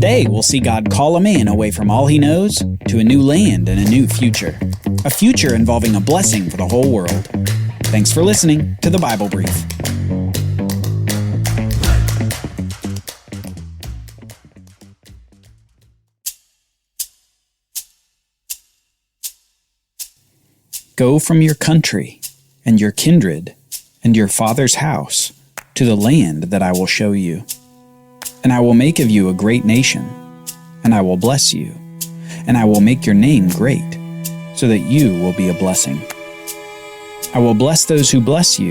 Today, we'll see God call a man away from all he knows to a new land and a new future. A future involving a blessing for the whole world. Thanks for listening to the Bible Brief. Go from your country and your kindred and your father's house to the land that I will show you. And I will make of you a great nation, and I will bless you, and I will make your name great, so that you will be a blessing. I will bless those who bless you,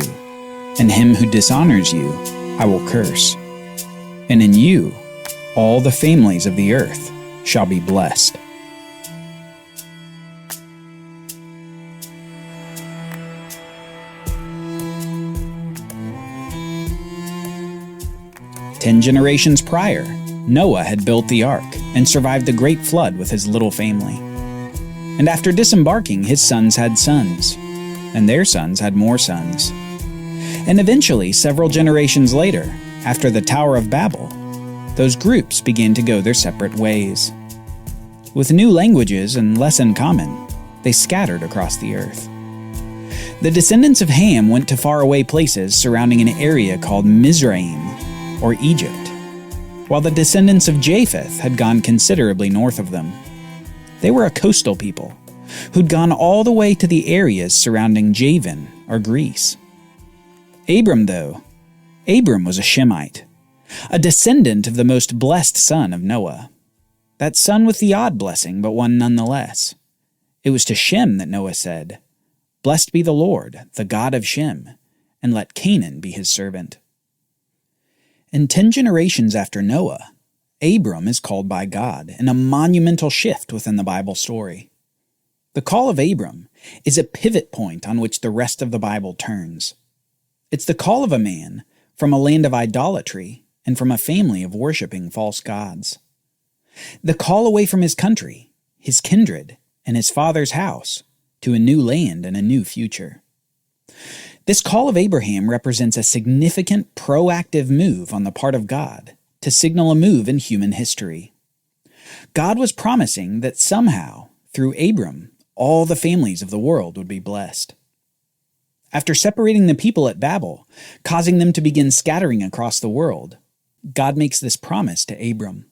and him who dishonors you I will curse. And in you all the families of the earth shall be blessed. Ten generations prior, Noah had built the ark and survived the great flood with his little family. And after disembarking, his sons had sons, and their sons had more sons. And eventually, several generations later, after the Tower of Babel, those groups began to go their separate ways. With new languages and less in common, they scattered across the earth. The descendants of Ham went to faraway places surrounding an area called Mizraim, or Egypt, while the descendants of Japheth had gone considerably north of them. They were a coastal people who'd gone all the way to the areas surrounding Javan, or Greece. Abram was a Shemite, a descendant of the most blessed son of Noah. That son with the odd blessing, but one nonetheless. It was to Shem that Noah said, "Blessed be the Lord, the God of Shem, and let Canaan be his servant." And 10 generations after Noah, Abram is called by God in a monumental shift within the Bible story. The call of Abram is a pivot point on which the rest of the Bible turns. It's the call of a man from a land of idolatry and from a family of worshiping false gods. The call away from his country, his kindred, and his father's house to a new land and a new future. This call of Abraham represents a significant proactive move on the part of God to signal a move in human history. God was promising that somehow, through Abram, all the families of the world would be blessed. After separating the people at Babel, causing them to begin scattering across the world, God makes this promise to Abram.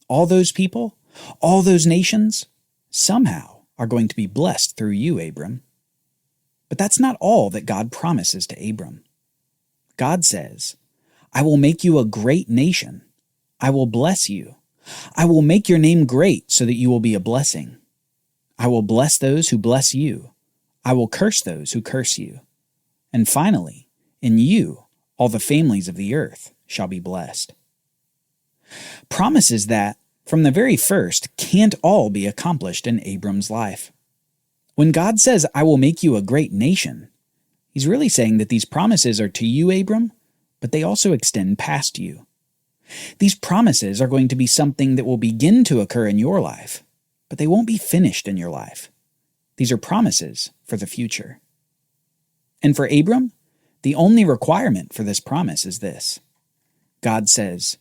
All those people, all those nations, somehow are going to be blessed through you, Abram. But that's not all that God promises to Abram. God says, "I will make you a great nation. I will bless you. I will make your name great so that you will be a blessing. I will bless those who bless you. I will curse those who curse you. And finally, in you, all the families of the earth shall be blessed." Promises that, from the very first, can't all be accomplished in Abram's life. When God says, "I will make you a great nation," he's really saying that these promises are to you, Abram, but they also extend past you. These promises are going to be something that will begin to occur in your life, but they won't be finished in your life. These are promises for the future. And for Abram, the only requirement for this promise is this. God says,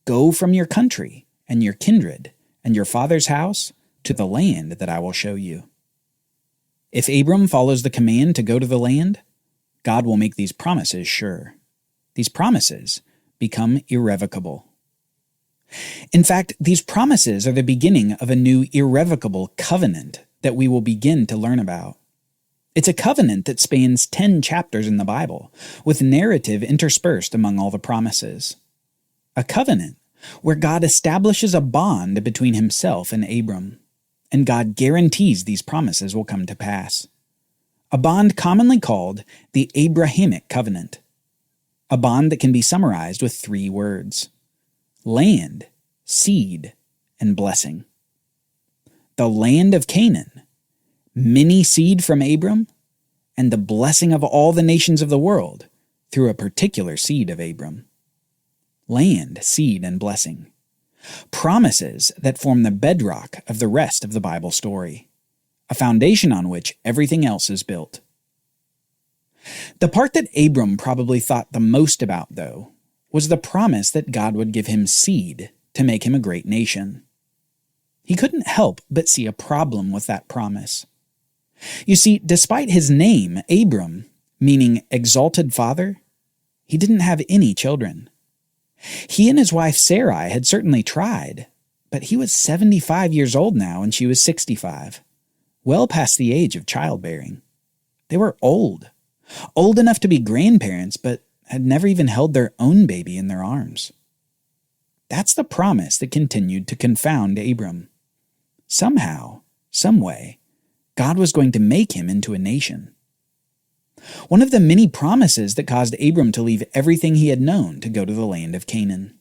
"Go from your country and your kindred and your father's house to the land that I will show you." If Abram follows the command to go to the land, God will make these promises sure. These promises become irrevocable. In fact, these promises are the beginning of a new irrevocable covenant that we will begin to learn about. It's a covenant that spans 10 chapters in the Bible, with narrative interspersed among all the promises. A covenant where God establishes a bond between himself and Abram, and God guarantees these promises will come to pass. A bond commonly called the Abrahamic Covenant. A bond that can be summarized with 3 words: land, seed, and blessing. The land of Canaan, many seed from Abram, and the blessing of all the nations of the world through a particular seed of Abram. Land, seed, and blessing. Promises that form the bedrock of the rest of the Bible story, a foundation on which everything else is built. The part that Abram probably thought the most about, though, was the promise that God would give him seed to make him a great nation. He couldn't help but see a problem with that promise. You see, despite his name, Abram, meaning exalted father, he didn't have any children. He and his wife Sarai had certainly tried, but he was 75 years old now and she was 65, well past the age of childbearing. They were old enough to be grandparents, but had never even held their own baby in their arms. That's the promise that continued to confound Abram. Somehow, some way, God was going to make him into a nation. One of the many promises that caused Abram to leave everything he had known to go to the land of Canaan.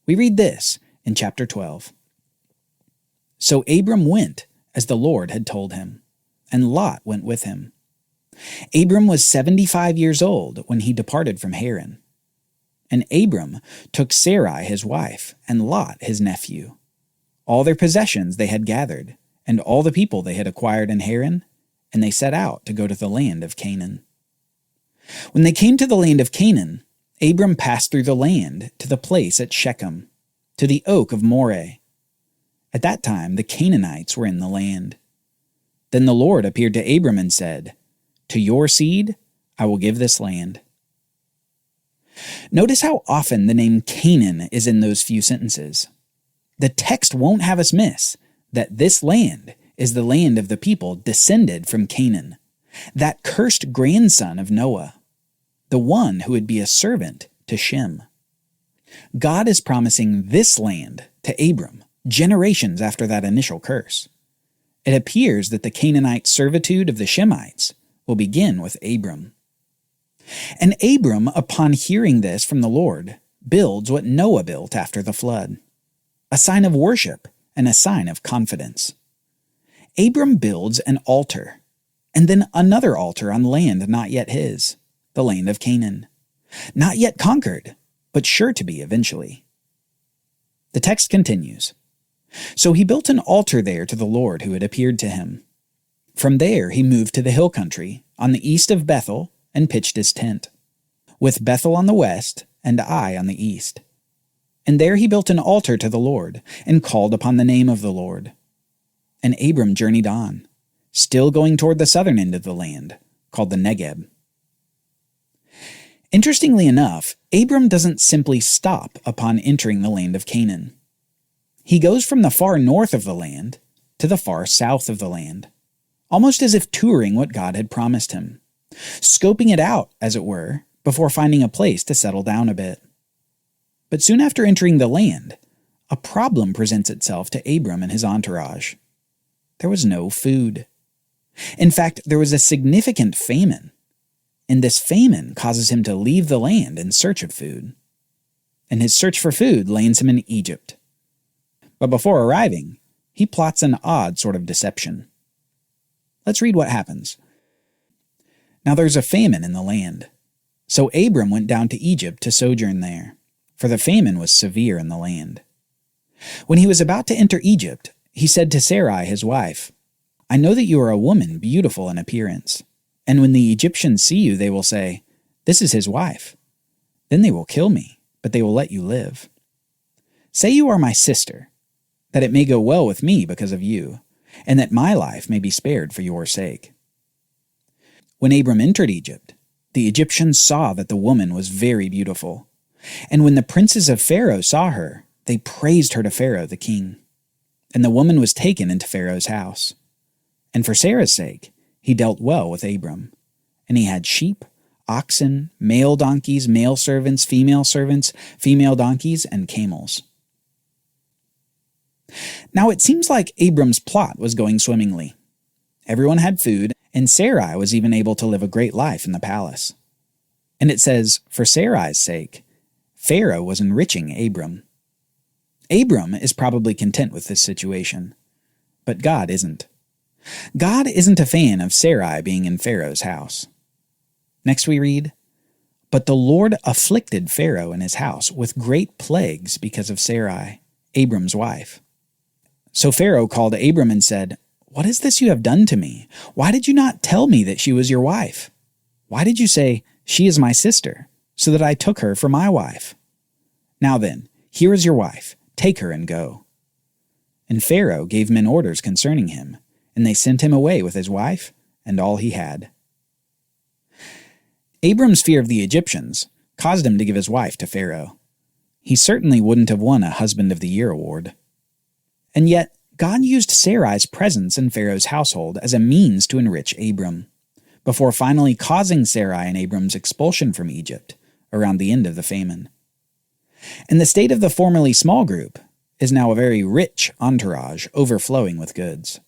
We read this in chapter 12. So Abram went as the Lord had told him, and Lot went with him. Abram was 75 years old when he departed from Haran. And Abram took Sarai his wife, and Lot his nephew, all their possessions they had gathered, and all the people they had acquired in Haran, and they set out to go to the land of Canaan. When they came to the land of Canaan, Abram passed through the land to the place at Shechem, to the oak of Moreh. At that time the Canaanites were in the land. Then the Lord appeared to Abram and said, "To your seed I will give this land." Notice how often the name Canaan is in those few sentences. The text won't have us miss that this land is the land of the people descended from Canaan, that cursed grandson of Noah, the one who would be a servant to Shem. God is promising this land to Abram generations after that initial curse. It appears that the Canaanite servitude of the Shemites will begin with Abram. And Abram, upon hearing this from the Lord, builds what Noah built after the flood, a sign of worship and a sign of confidence. Abram builds an altar, and then another altar on land not yet his, the land of Canaan, not yet conquered, but sure to be eventually. The text continues. So he built an altar there to the Lord who had appeared to him. From there he moved to the hill country, on the east of Bethel, and pitched his tent, with Bethel on the west and Ai on the east. And there he built an altar to the Lord, and called upon the name of the Lord. And Abram journeyed on, still going toward the southern end of the land, called the Negeb. Interestingly enough, Abram doesn't simply stop upon entering the land of Canaan. He goes from the far north of the land to the far south of the land, almost as if touring what God had promised him, scoping it out, as it were, before finding a place to settle down a bit. But soon after entering the land, a problem presents itself to Abram and his entourage. There was no food. In fact, there was a significant famine, and this famine causes him to leave the land in search of food. And his search for food lands him in Egypt. But before arriving, he plots an odd sort of deception. Let's read what happens. Now there's a famine in the land. So Abram went down to Egypt to sojourn there, for the famine was severe in the land. When he was about to enter Egypt, he said to Sarai his wife, "I know that you are a woman beautiful in appearance, and when the Egyptians see you they will say, 'This is his wife.' Then they will kill me, but they will let you live. Say you are my sister, that it may go well with me because of you, and that my life may be spared for your sake." When Abram entered Egypt, the Egyptians saw that the woman was very beautiful, and when the princes of Pharaoh saw her, they praised her to Pharaoh the king. And the woman was taken into Pharaoh's house. And for Sarah's sake, he dealt well with Abram, and he had sheep, oxen, male donkeys, male servants, female donkeys, and camels. Now it seems like Abram's plot was going swimmingly. Everyone had food, and Sarai was even able to live a great life in the palace. And it says, for Sarai's sake, Pharaoh was enriching Abram. Abram is probably content with this situation, but God isn't. God isn't a fan of Sarai being in Pharaoh's house. Next we read, "But the Lord afflicted Pharaoh and his house with great plagues because of Sarai, Abram's wife. So Pharaoh called Abram and said, 'What is this you have done to me? Why did you not tell me that she was your wife? Why did you say, "She is my sister," so that I took her for my wife? Now then, here is your wife. "Take her and go." And Pharaoh gave men orders concerning him, and they sent him away with his wife and all he had. Abram's fear of the Egyptians caused him to give his wife to Pharaoh. He certainly wouldn't have won a Husband of the Year award. And yet, God used Sarai's presence in Pharaoh's household as a means to enrich Abram, before finally causing Sarai and Abram's expulsion from Egypt around the end of the famine. And the state of the formerly small group is now a very rich entourage overflowing with goods.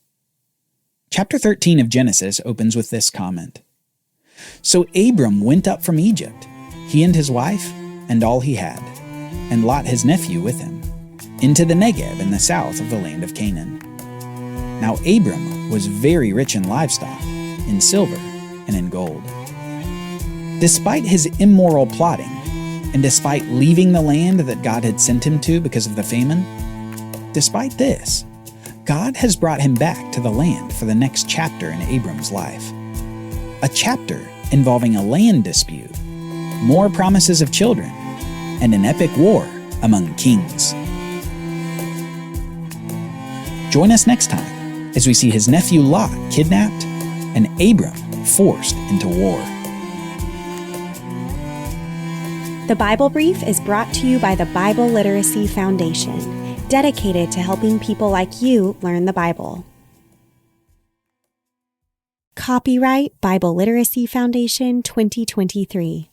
Chapter 13 of Genesis opens with this comment. So Abram went up from Egypt, he and his wife, and all he had, and Lot his nephew with him, into the Negev in the south of the land of Canaan. Now Abram was very rich in livestock, in silver, and in gold. Despite his immoral plotting, and despite leaving the land that God had sent him to because of the famine, despite this, God has brought him back to the land for the next chapter in Abram's life. A chapter involving a land dispute, more promises of children, and an epic war among kings. Join us next time as we see his nephew Lot kidnapped and Abram forced into war. The Bible Brief is brought to you by the Bible Literacy Foundation, dedicated to helping people like you learn the Bible. Copyright Bible Literacy Foundation 2023.